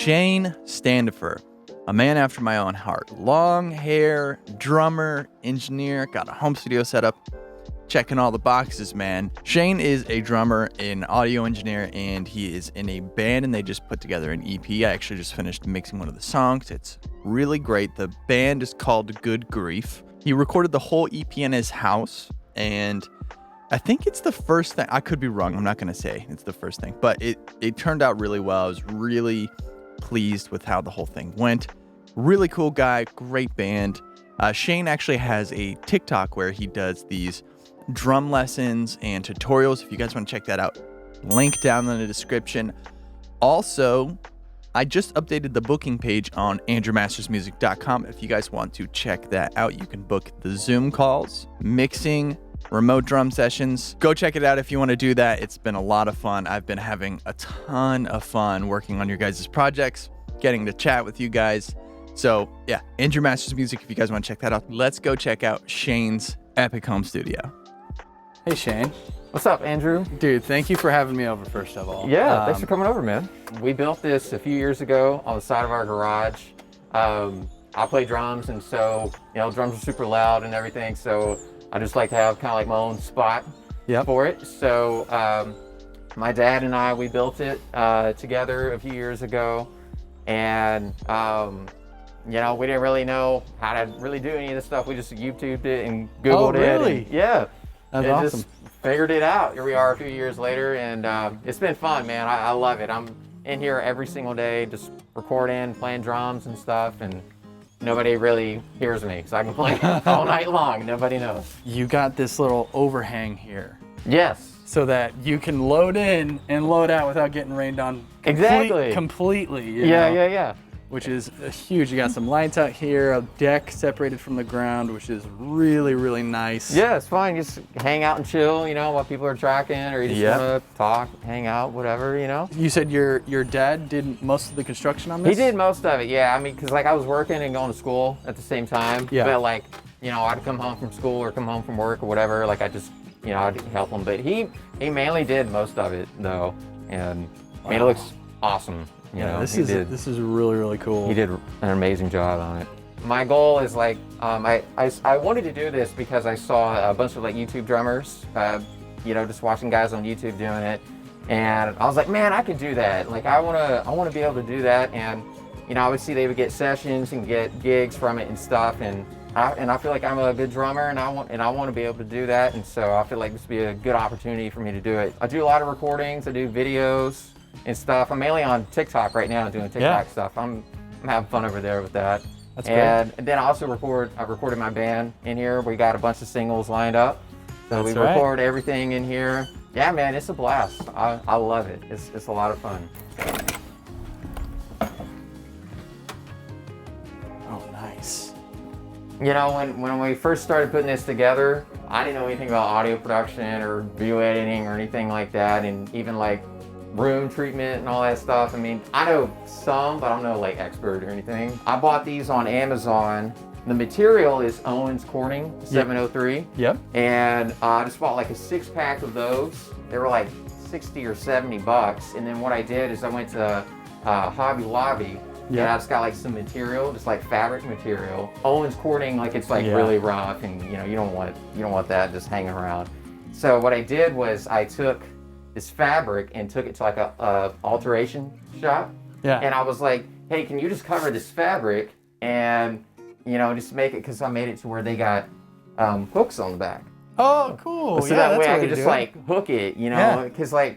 Shane Standifur, a man after my own heart. Long hair, drummer, engineer, got a home studio set up. Checking all the boxes, man. Shane is a drummer, an audio engineer, and he is in a band, and they just put together an EP. I actually just finished mixing one of the songs. It's really great. The band is called Good Grief. He recorded the whole EP in his house, and I think it's the first thing. I could be wrong. I'm not going to say it's the first thing, but it turned out really well. I was really pleased with how the whole thing went. Really cool guy, great band. Shane actually has a TikTok where he does these drum lessons and tutorials. If you guys want to check that out, link down in the description. Also, I just updated the booking page on ANDREWMASTERSmusic.com. If you guys want to check that out, you can book the Zoom calls, mixing, remote drum sessions. Go check it out if you want to do that. It's been a lot of fun. I've been having a ton of fun working on your guys' projects, getting to chat with you guys. So yeah, Andrew Masters Music, if you guys want to check that out. Let's go check out Shane's epic home studio. Hey Shane. What's up, Andrew? Dude, thank you for having me over, first of all. Yeah, thanks for coming over, man. We built this a few years ago on the side of our garage. I play drums, and so, drums are super loud and everything, so I just like to have kind of like my own spot for it. So my dad and I, we built it together a few years ago, and we didn't really know how to really do any of this stuff. We just YouTubed it and Googled it. Really? And, yeah. That's awesome. Just figured it out. Here we are a few years later, and it's been fun, man. I love it. I'm in here every single day, just recording, playing drums and stuff, and nobody really hears me, so I can play all night long. Nobody knows. You got this little overhang here. Yes. So that you can load in and load out without getting rained on completely. Yeah. Which is huge. You got some lights out here, a deck separated from the ground, which is really, really nice. Yeah, it's fine. Just hang out and chill, while people are tracking, or you just want to talk, hang out, whatever, You said your dad did most of the construction on this? He did most of it, yeah. I mean, because I was working and going to school at the same time. Yeah. But I'd come home from school or come home from work or whatever. I just, I'd help him. But he mainly did most of it, though. And I mean, it looks awesome. This is really, really cool. He did an amazing job on it. My goal is I wanted to do this because I saw a bunch of YouTube drummers, just watching guys on YouTube doing it, and I was like, man, I could do that. I want to be able to do that, and obviously they would get sessions and get gigs from it and stuff, and I feel like I'm a good drummer, and I want to be able to do that, and so I feel like this would be a good opportunity for me to do it. I do a lot of recordings, I do videos and stuff. I'm mainly on TikTok right now doing TikTok stuff. I'm having fun over there with that. That's and then I also recorded my band in here. We got a bunch of singles lined up. So we record everything in here. Yeah, man, it's a blast. I love it. It's a lot of fun. Oh, nice. When we first started putting this together, I didn't know anything about audio production or video editing or anything like that, and even room treatment and all that stuff. I mean, I know some, but I'm no expert or anything. I bought these on Amazon. The material is Owens Corning 703. Yep. And I just bought a 6-pack of those. They were 60 or 70 bucks. And then what I did is I went to Hobby Lobby. And I just got some material, just fabric material. Owens Corning, it's really rough, and you don't want that just hanging around. So what I did was I took this fabric and took it to a alteration shop. Yeah. And I was like, hey, can you just cover this fabric and just make it, because I made it to where they got hooks on the back. Oh, cool. So that way I could just hook it, because I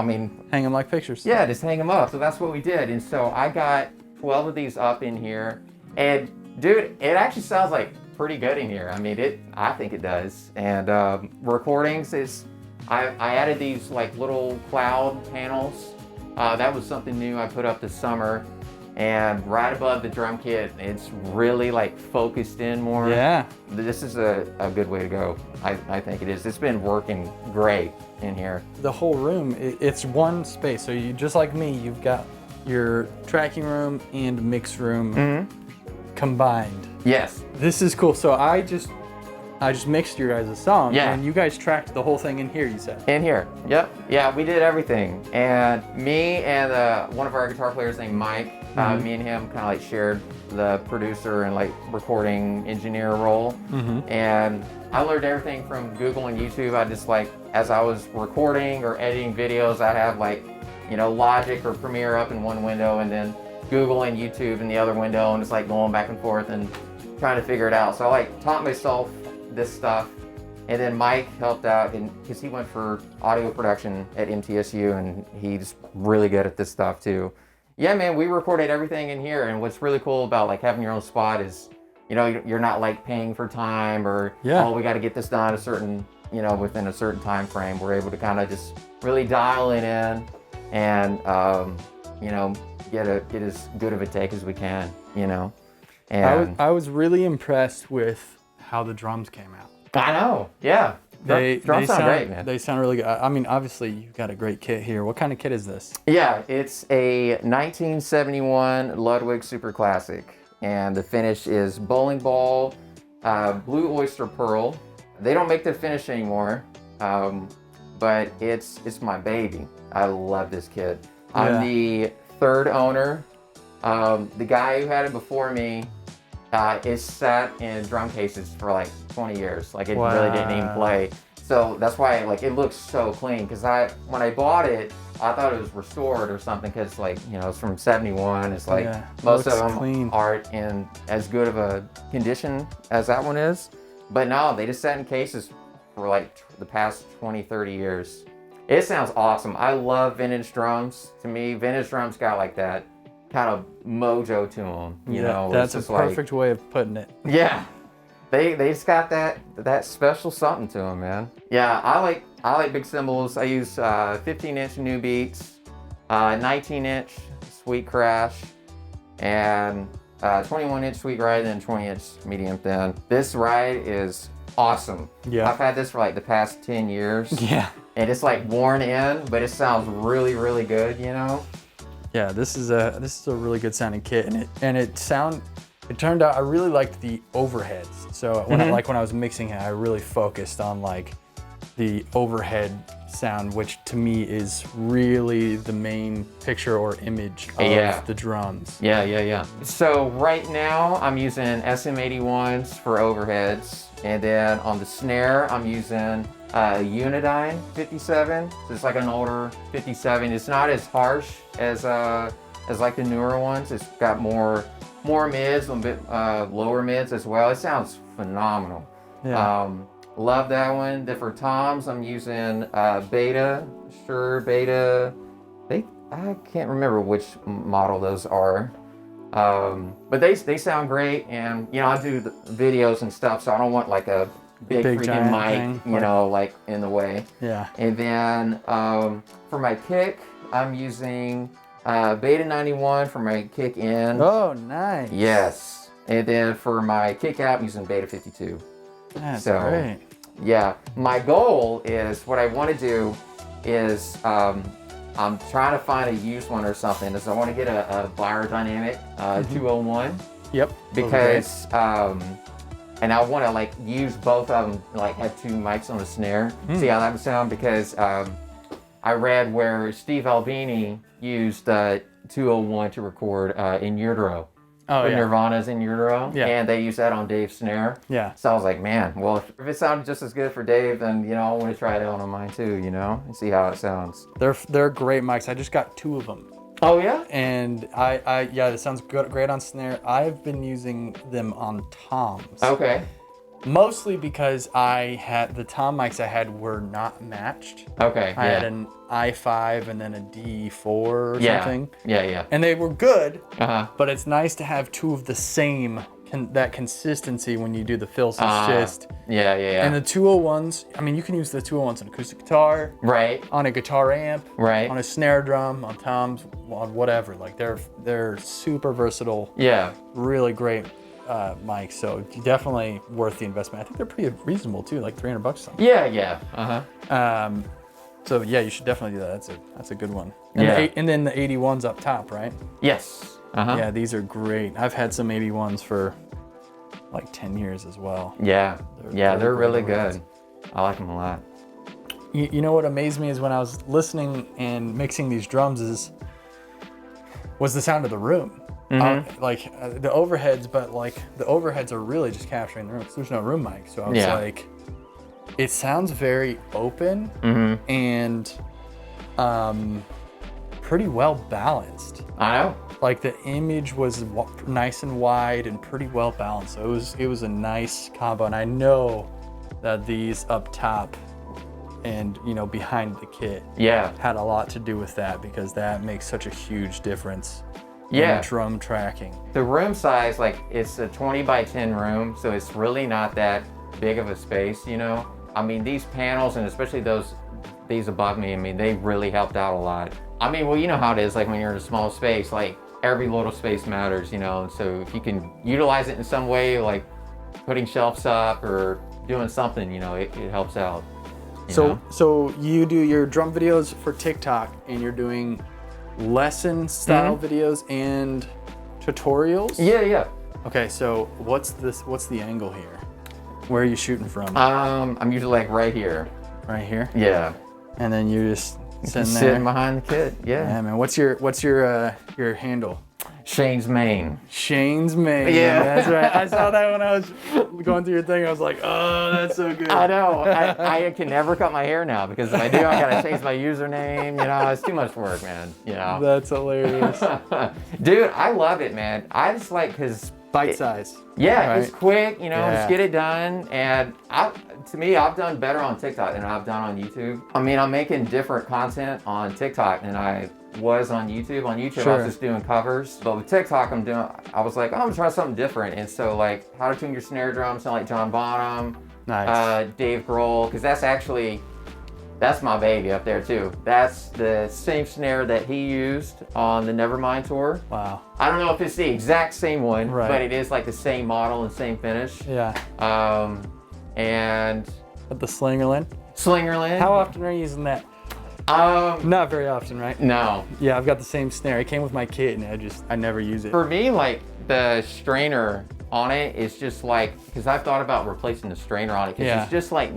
mean, hang them like pictures. Yeah, just hang them up. So that's what we did. And so I got 12 of these up in here, and dude, it actually sounds pretty good in here. I mean, I think it does. And recordings is, I added these little cloud panels. That was something new I put up this summer, and right above the drum kit, it's really focused in more. Yeah. This is a good way to go. I think it is. It's been working great in here. The whole room, it's one space. So you, just like me, you've got your tracking room and mix room combined. Yes. This is cool. So I just I just mixed your guys' song, Yeah. and you guys tracked the whole thing in here, you said. In here, yep, yeah, we did everything, and me and one of our guitar players named Mike, me and him kind of like shared the producer and like recording engineer role, and I learned everything from Google and YouTube. I just like, as I was recording or editing videos, I have like, you know, Logic or Premiere up in one window, and then Google and YouTube in the other window, and just like going back and forth and trying to figure it out. So I like taught myself this stuff. And then Mike helped out because he went for audio production at MTSU, and he's really good at this stuff too. Yeah, man, we recorded everything in here, and what's really cool about like having your own spot is, you know, you're not like paying for time or, oh, we got to get this done a certain, you know, within a certain time frame. We're able to kind of just really dial it in and, you know, get as good of a take as we can, you know. And I was really impressed with how the drums came out. I know, yeah. Drums sound great, man. They sound really good. I mean, obviously, you've got a great kit here. What kind of kit is this? Yeah, it's a 1971 Ludwig Super Classic, and the finish is bowling ball, blue oyster pearl. They don't make the finish anymore, but it's my baby. I love this kit. I'm the third owner. The guy who had it before me is sat in drum cases for like 20 years. Like it really didn't even play. So that's why like it looks so clean. Cause when I bought it, I thought it was restored or something. Cause like, you know, it's from 71. It's like most of them aren't in as good of a condition as that one is. But no, they just sat in cases for like the past 20, 30 years. It sounds awesome. I love vintage drums. To me, vintage drums got like that kind of mojo to them, you know. That's a perfect way of putting it. Yeah, they just got that special something to them, man. Yeah, I like big cymbals. I use 15-inch New Beats, 19-inch Sweet Crash, and 21-inch Sweet Ride, and 20-inch Medium Thin. This ride is awesome. Yeah, I've had this for like the past 10 years. Yeah, and it's like worn in, but it sounds really, really good, you know. Yeah, this is a really good sounding kit, and it turned out I really liked the overheads. So when I was mixing it, I really focused on like the overhead sound, which to me is really the main picture or image of the drums. Yeah. So right now I'm using SM81s for overheads, and then on the snare I'm using Unidyne 57. So it's like an older 57. It's not as harsh as like the newer ones. It's got more mids, a bit lower mids as well. It sounds phenomenal. Yeah. Love that one. Then for toms, I'm using Beta. I can't remember which model those are. But they sound great, and you know, I do the videos and stuff, so I don't want like a big freaking mic, you know, like in the way. Yeah. And then for my kick, I'm using Beta 91 for my kick in. Oh, nice. Yes. And then for my kick out, I'm using Beta 52. That's great. Yeah. My goal is, what I want to do is, I'm trying to find a used one or something. Is I want to get a Biodynamic 201. Yep. Because and I want to like use both of them, like have two mics on the snare. See how that would sound, because I read where Steve Albini used 201 to record In Utero. Nirvana's In Utero. Yeah. And they used that on Dave's snare. Yeah. So I was like, man, well, if it sounded just as good for Dave, then, you know, I want to try it out on mine too, you know, and see how it sounds. They're great mics. I just got two of them. Oh, yeah? And it sounds great on snare. I've been using them on toms. Okay. Mostly because the tom mics I had were not matched. Okay. I had an i5 and then a D4 or something. Yeah. And they were good, but it's nice to have two of the same, that consistency when you do the fills. It's just... Yeah. And the 201s, I mean, you can use the 201s on acoustic guitar. Right. On a guitar amp. Right. On a snare drum, on toms, on whatever. Like, they're super versatile. Yeah. Really great mics, so definitely worth the investment. I think they're pretty reasonable too, like $300 something. Yeah. So yeah, you should definitely do that. That's a good one. And and then the 81s up top, right? Yes. Yeah, these are great. I've had some 81s for like 10 years as well. Yeah, they're really great good. I like them a lot. You know what amazed me is when I was listening and mixing these drums was the sound of the room. The overheads, but like the overheads are really just capturing the room. There's no room mic, so I was like, it sounds very open and pretty well balanced. I know. Like the image was nice and wide and pretty well balanced. So it was a nice combo, and I know that these up top and behind the kit had a lot to do with that, because that makes such a huge difference in drum tracking. The room size, like, it's a 20 by 10 room, so it's really not that big of a space, I mean, these panels, and especially these above me, I mean, they really helped out a lot. I mean, well, you know how it is, like when you're in a small space, like every little space matters, and so if you can utilize it in some way, like putting shelves up or doing something, it helps out. So you do your drum videos for TikTok, and you're doing lesson style videos and tutorials? Yeah. Okay, so what's the angle here? Where are you shooting from? I'm usually like right here. Right here? Yeah. And then you're just sitting behind the kit. Yeah, man. What's your handle? Shane's Main. Shane's Main. Yeah, that's right. I saw that when I was going through your thing. I was like, oh, that's so good. I know. I can never cut my hair now, because if I do, I gotta change my username. It's too much work, man. That's hilarious. Dude, I love it, man. I just like because bite size. Yeah, right? It's quick. Just get it done. And to me, I've done better on TikTok than I've done on YouTube. I mean, I'm making different content on TikTok than I was on YouTube. On YouTube, I was just doing covers. But with TikTok, I was like, I'm gonna try something different. And so, like, how to tune your snare drum, sound like John Bonham, Dave Grohl, because that's my baby up there too. That's the same snare that he used on the Nevermind tour. Wow. I don't know if it's the exact same one, but it is like the same model and same finish. Yeah. And with the Slingerland? Slingerland. How often are you using that? Not very often, right? No. Yeah, I've got the same snare. It came with my kit, and I never use it. For me, like, the strainer on it is just like, because I've thought about replacing the strainer on it, because it's just like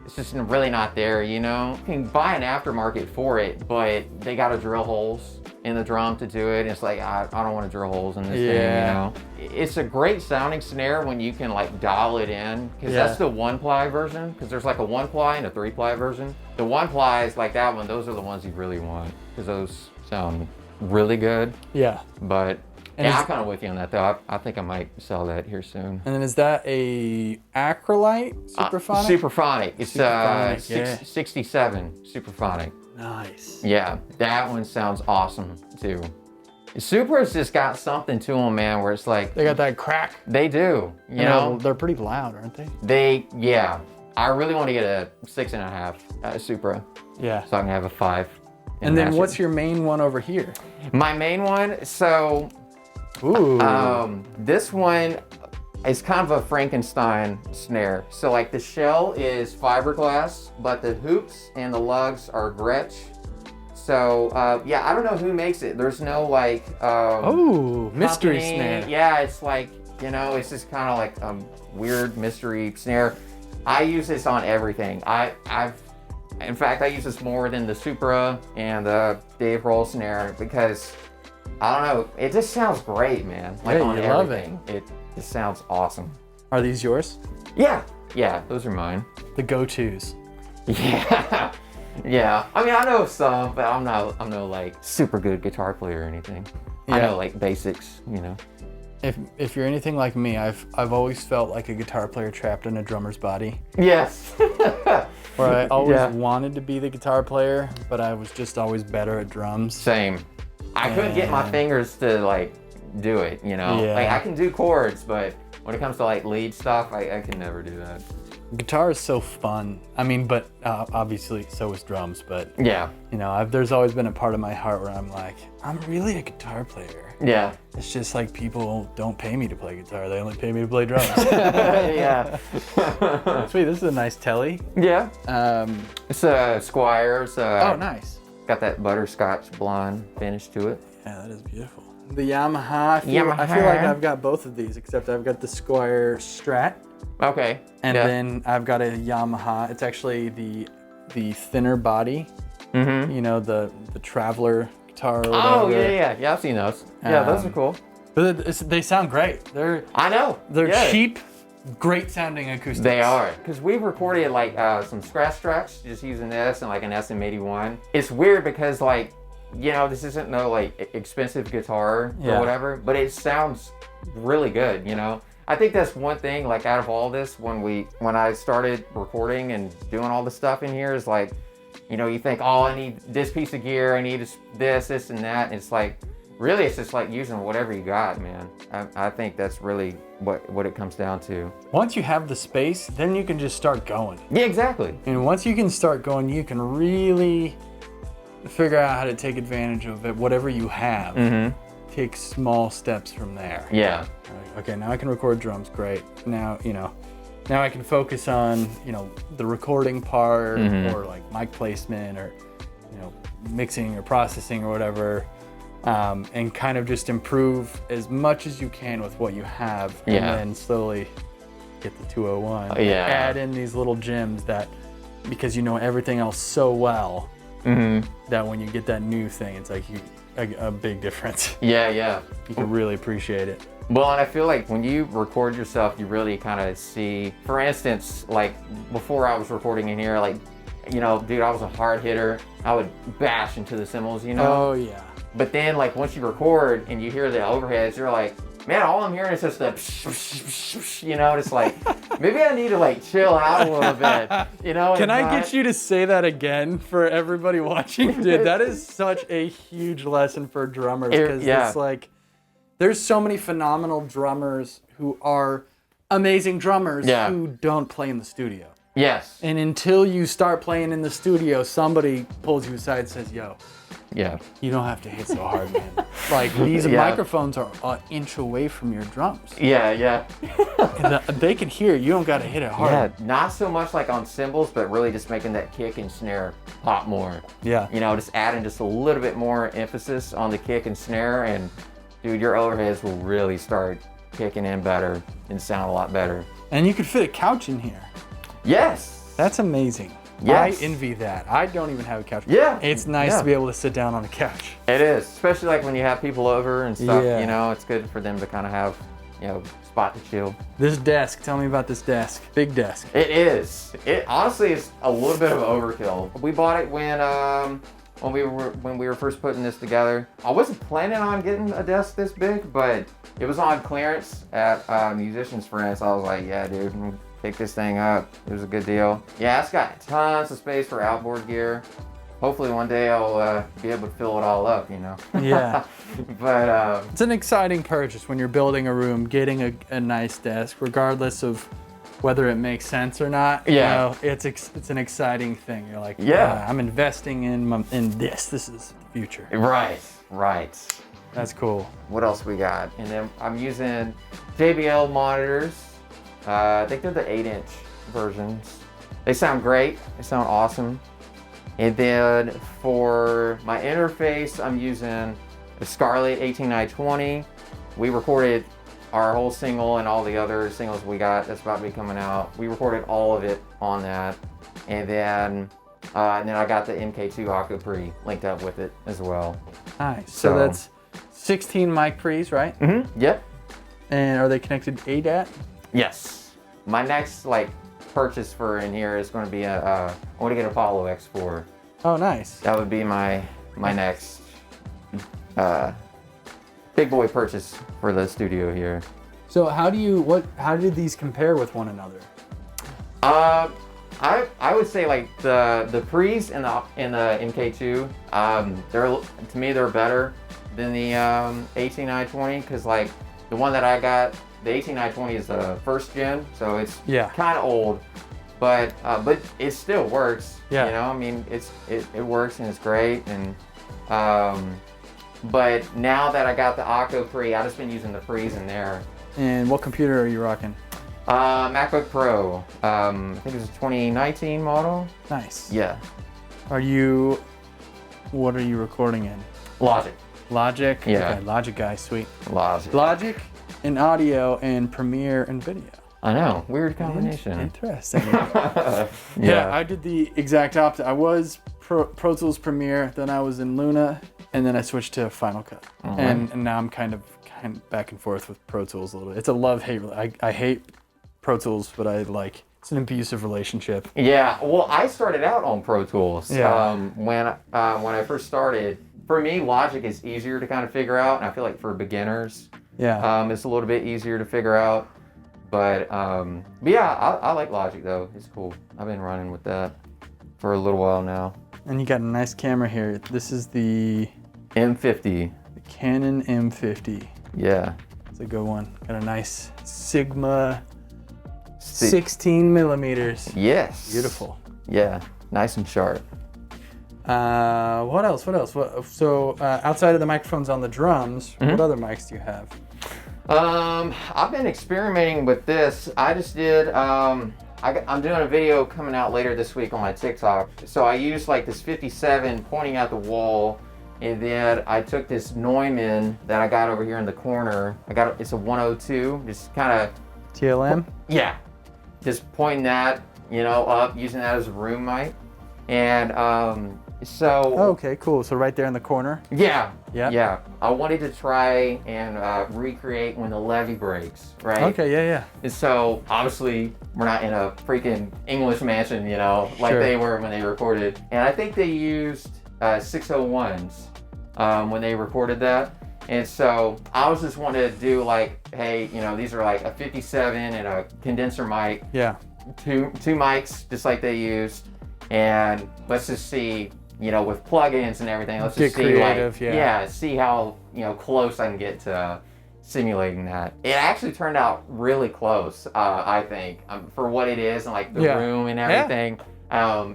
it's just really not there, You can buy an aftermarket for it, but they got to drill holes in the drum to do it. It's like, I don't want to drill holes in this thing, It's a great sounding snare when you can like dial it in, because that's the 1-ply version, because there's like a 1-ply and a 3-ply version. The 1-ply is like that one. Those are the ones you really want, because those sound really good. Yeah. But I'm kind of with you on that, though. I think I might sell that here soon. And then is that a acrylite Superphonic? Superphonic. It's 67 Superphonic. Nice. Yeah, that one sounds awesome too. Supra's just got something to them, man, where it's like they got that crack. They do. You know, they're pretty loud, aren't they? I really want to get a 6.5 Supra. Yeah. So I can have a 5. And then what's your main one over here? My main one, so. Ooh. This one is kind of a Frankenstein snare. So like the shell is fiberglass, but the hoops and the lugs are Gretsch. So I don't know who makes it. There's no like mystery company. Snare. Yeah, it's like, it's just kind of like a weird mystery snare. I use this on everything. In fact, I use this more than the Supra and the Dave Grohl snare, because I don't know, it just sounds great, man. Like on everything. It just sounds awesome. Are these yours? Yeah, those are mine. The go-tos. Yeah. Yeah. I mean, I know some, but I'm no like super good guitar player or anything. Yeah. I know like basics, If you're anything like me, I've always felt like a guitar player trapped in a drummer's body. Yes. Where I always wanted to be the guitar player, but I was just always better at drums. Same. I couldn't get my fingers to like do it, Yeah. Like I can do chords, but when it comes to like lead stuff, I can never do that. Guitar is so fun. I mean, but obviously so is drums, but yeah. There's always been a part of my heart where I'm like, I'm really a guitar player. Yeah. It's just like people don't pay me to play guitar. They only pay me to play drums. Yeah. Sweet, this is a nice telly. Yeah. It's a Squier. Oh, nice. Got that butterscotch blonde finish to it. Yeah, that is beautiful. The Yamaha. I feel like I've got both of these, except I've got the Squire Strat. Okay. And then I've got a Yamaha. It's actually the thinner body. Mm-hmm. You know, the Traveler guitar or whatever. Oh, yeah. I've seen those. Yeah, those are cool. But they sound great. I know. They're cheap, great sounding acoustics. They are. Because we've recorded like some scratch tracks just using this and like an SM81. It's weird because like, you know, this isn't no like expensive guitar or whatever, but it sounds really good, you know. I think that's one thing, like out of all this, when I started recording and doing all the stuff in here is like, you know, you think, oh, I need this piece of gear, I need this and that. And it's like, really, it's just like using whatever you got, man. I think that's really what it comes down to. Once you have the space, then you can just start going. Yeah, exactly. And once you can start going, you can really figure out how to take advantage of it, whatever you have. Mm-hmm. Take small steps from there. Yeah. Okay, now I can record drums, great. Now, you know, now I can focus on, you know, the recording part or like mic placement or, you know, mixing or processing or whatever. And kind of just improve as much as you can with what you have, and then slowly get the 201. Add in these little gems that, because you know everything else so well, that when you get that new thing, it's like a big difference. Yeah. You can really appreciate it. Well, and I feel like when you record yourself, you really kind of see, for instance, like before I was recording in here, like, you know, dude, I was a hard hitter. I would bash into the cymbals, you know? Oh, yeah. But then, like, once you record and you hear the overheads, you're like, man, all I'm hearing is just the, you know, it's like, maybe I need to, like, chill out a little bit, you know? Can I get you to say that again for everybody watching? Dude, that is such a huge lesson for drummers, because it's like, there's so many phenomenal drummers who are amazing drummers who don't play in the studio. Yes. And until you start playing in the studio, somebody pulls you aside and says, yo, you don't have to hit so hard, man. Like, these microphones are an inch away from your drums. Yeah. They can hear it. You don't got to hit it hard. Yeah, not so much like on cymbals, but really just making that kick and snare pop more. Yeah. You know, just adding just a little bit more emphasis on the kick and snare, and dude, your overheads will really start kicking in better and sound a lot better. And you could fit a couch in here. Yes. That's amazing. Yes. I envy that. I don't even have a couch. Yeah. It's nice to be able to sit down on a couch. It is, especially like when you have people over and stuff, you know, it's good for them to kind of have, you know, spot to chill. This desk, tell me about this desk. Big desk. It is. It honestly is a little bit of overkill. We bought it when we were first putting this together. I wasn't planning on getting a desk this big, but it was on clearance at Musician's Friends. I was like, yeah, dude, pick this thing up. It was a good deal. Yeah, it's got tons of space for outboard gear. Hopefully one day I'll be able to fill it all up, you know? Yeah. But it's an exciting purchase when you're building a room, getting a nice desk, regardless of whether it makes sense or not. Yeah. You know, it's an exciting thing. You're like, I'm investing in this. This is the future. Right. That's cool. What else we got? And then I'm using JBL monitors. I think they're the 8-inch versions. They sound great. They sound awesome. And then for my interface, I'm using a Scarlett 18920. We recorded our whole single and all the other singles we got that's about to be coming out. We recorded all of it on that. And then I got the MK2 Aqua Pre linked up with it as well. Nice. So that's 16 mic pre's, right? Mm-hmm. Yep. And are they connected to ADAT? Yes. My next purchase for in here is going to be I want to get Apollo X4. Oh, nice. That would be my next big boy purchase for the studio here. So how did these compare with one another? I would say like the Pre's and the MK2, they're better than the 18920, because like the one that I got, the 18920 is the first gen, so it's kind of old, but it still works. Yeah. You know, I mean, it works and it's great, and but now that I got the Aqua Pre, I've just been using the Pre's in there. And what computer are you rocking? MacBook Pro. I think it's a 2019 model. Nice. Yeah. What are you recording in? Logic. Logic. Yeah. Okay, Logic guy, sweet. Logic. Logic in audio and Premiere and video. I know. Weird combination. Interesting. Yeah. Yeah, I did the exact opposite. I was Pro Tools Premiere, then I was in Luna, and then I switched to Final Cut. And now I'm kind of back and forth with Pro Tools a little bit. It's a love-hate. I hate Pro Tools, but I like. It's an abusive relationship. Yeah. Well, I started out on Pro Tools. Yeah. When I first started, for me, Logic is easier to kind of figure out, and I feel like for beginners, it's a little bit easier to figure out. But yeah, I like Logic though. It's cool. I've been running with that for a little while now. And you got a nice camera here. This is the M50. the Canon M50. Yeah. It's a good one. Got a nice Sigma 16 millimeters. Yes. Beautiful. Yeah. Nice and sharp. What else? So outside of the microphones on the drums, what other mics do you have? I've been experimenting with this. I just did, I'm doing a video coming out later this week on my TikTok. So I used like this 57 pointing at the wall, and then I took this Neumann that I got over here in the corner. It's a 102, just kind of... TLM? Yeah. Just pointing that, up, using that as a room mic. And, so... Oh, okay, cool. So right there in the corner? Yeah. Yeah. Yeah. I wanted to try and recreate when the levee breaks, right? Okay, yeah. And so, obviously, we're not in a freaking English mansion, like Sure. they were when they recorded. And I think they used 601s when they recorded that. And so, I was just wanting to do like, hey, these are like a 57 and a condenser mic. Yeah. Two mics, just like they used. And let's just see, with plugins and everything, let's just Get see creative, see how, close I can get to simulating that. It actually turned out really close, I think, for what it is and like the room and everything.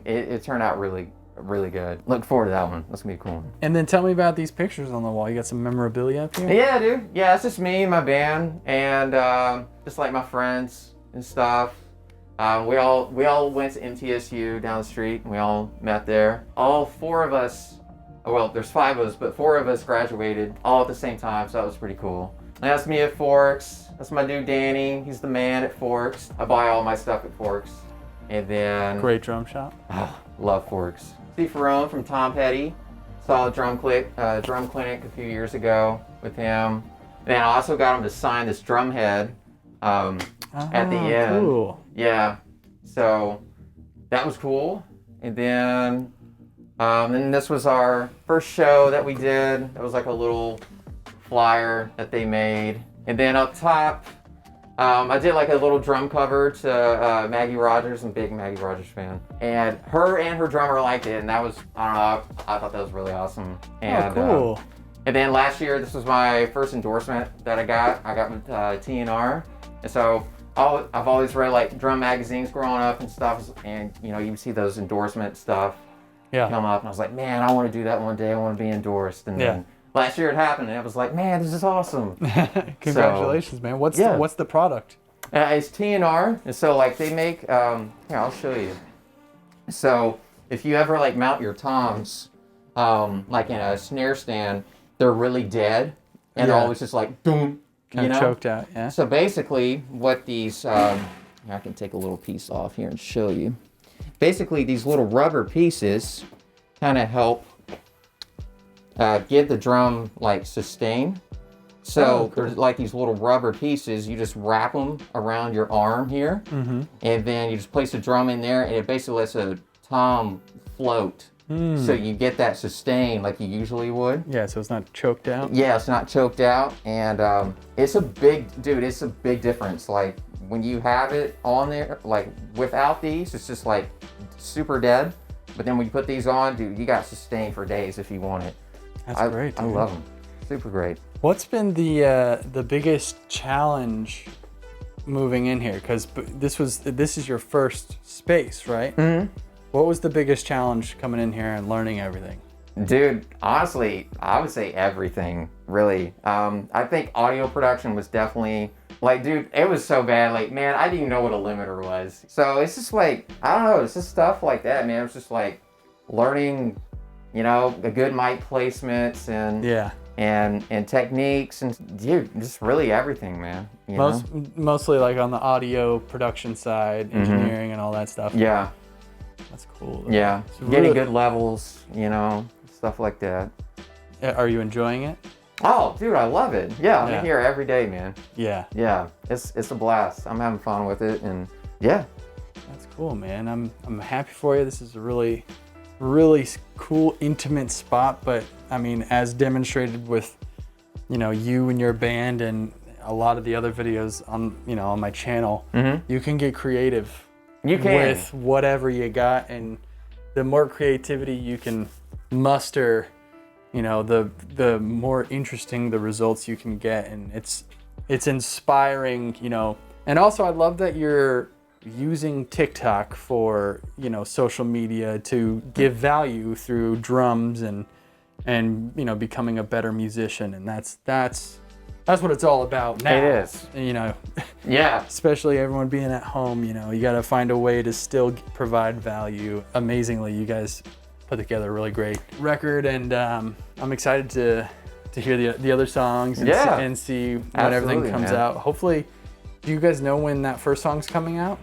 It turned out really, really good. Look forward to that one. That's gonna be cool. And then tell me about these pictures on the wall. You got some memorabilia up here? Yeah, dude. Yeah, it's just me and my band and just like my friends and stuff. We all went to MTSU down the street, and we all met there. All four of us, well, there's five of us, but four of us graduated all at the same time, so that was pretty cool. And that's me at Forks. That's my dude Danny. He's the man at Forks. I buy all my stuff at Forks. And then... Great drum shop. Oh, love Forks. Steve Ferrone from Tom Petty. Saw a drum clinic a few years ago with him. And then I also got him to sign this drum head at the end. Cool. Yeah, so that was cool. And then this was our first show that we did. It was like a little flyer that they made. And then up top, I did like a little drum cover to Maggie Rogers. I'm a big Maggie Rogers fan. And her drummer liked it, and that was, I don't know, I thought that was really awesome. And, cool. And then last year, this was my first endorsement that I got. I got with TNR. And so I've always read like drum magazines growing up and stuff, and you see those endorsement stuff come up, and I was like, man, I want to do that one day. I want to be endorsed. And then last year it happened, and I was like, man, this is awesome. Congratulations, man. What's the product? It's TNR, and so like they make here, I'll show you. So if you ever like mount your toms like in a snare stand, they're really dead, and they're always just like boom. Kind of choked out, yeah. So basically, what these, I can take a little piece off here and show you. Basically, these little rubber pieces kind of help give the drum like sustain. So there's like these little rubber pieces. You just wrap them around your arm here, and then you just place the drum in there, and it basically lets a tom float. So you get that sustain like you usually would. Yeah, so it's not choked out. Yeah, it's not choked out, and it's a big difference. Like when you have it on there, like without these, it's just like super dead. But then when you put these on, dude, you got sustain for days if you want it. That's great, dude. I love them. Super great. What's been the biggest challenge moving in here? Because this is your first space, right? Mm-hmm. What was the biggest challenge coming in here and learning everything? Dude, honestly, I would say everything, really. I think audio production was definitely, like, dude, it was so bad. Like, man, I didn't even know what a limiter was. So it's just like, I don't know, it's just stuff like that, man. It's just like learning, a good mic placements and and techniques and dude, just really everything, man. You know? Mostly like on the audio production side, engineering and all that stuff. Yeah. That's cool. Yeah. So Getting really- good levels, you know, stuff like that. Are you enjoying it? Oh, dude, I love it. Yeah, I'm Yeah. in here every day, man. Yeah. Yeah, it's a blast. I'm having fun with it, and yeah. That's cool, man. I'm happy for you. This is a really, really cool, intimate spot. But I mean, as demonstrated with, you know, you and your band and a lot of the other videos on, you know, on my channel, you can get creative. You can. With whatever you got, and the more creativity you can muster, you know, the more interesting the results you can get, and it's inspiring, you know. And also, I love that you're using TikTok for, you know, social media to give value through drums and you know, becoming a better musician, and that's what it's all about now. It is. You know, Yeah. especially everyone being at home, you know, you got to find a way to still provide value. Amazingly, you guys put together a really great record, and I'm excited to hear the other songs and, Yeah. and see when Absolutely, everything comes man. out. Hopefully, do you guys know when that first song's coming out?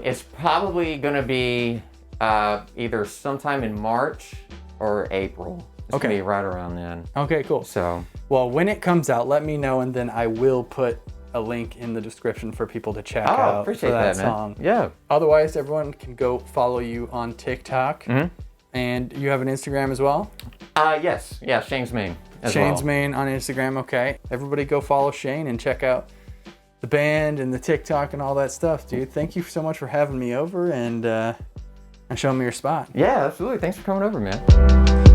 It's probably gonna be either sometime in March or April. It's Okay. gonna be right around then. Okay, cool. So Well, when it comes out, let me know, and then I will put a link in the description for people to check out appreciate for that man. song. Yeah. Otherwise, everyone can go follow you on TikTok. And you have an Instagram as well? Yes. Yeah, Shane's Main as Shane's well. Main on Instagram, okay. Everybody go follow Shane and check out the band and the TikTok and all that stuff, dude. Thank you so much for having me over and showing me your spot. Yeah, absolutely. Thanks for coming over, man.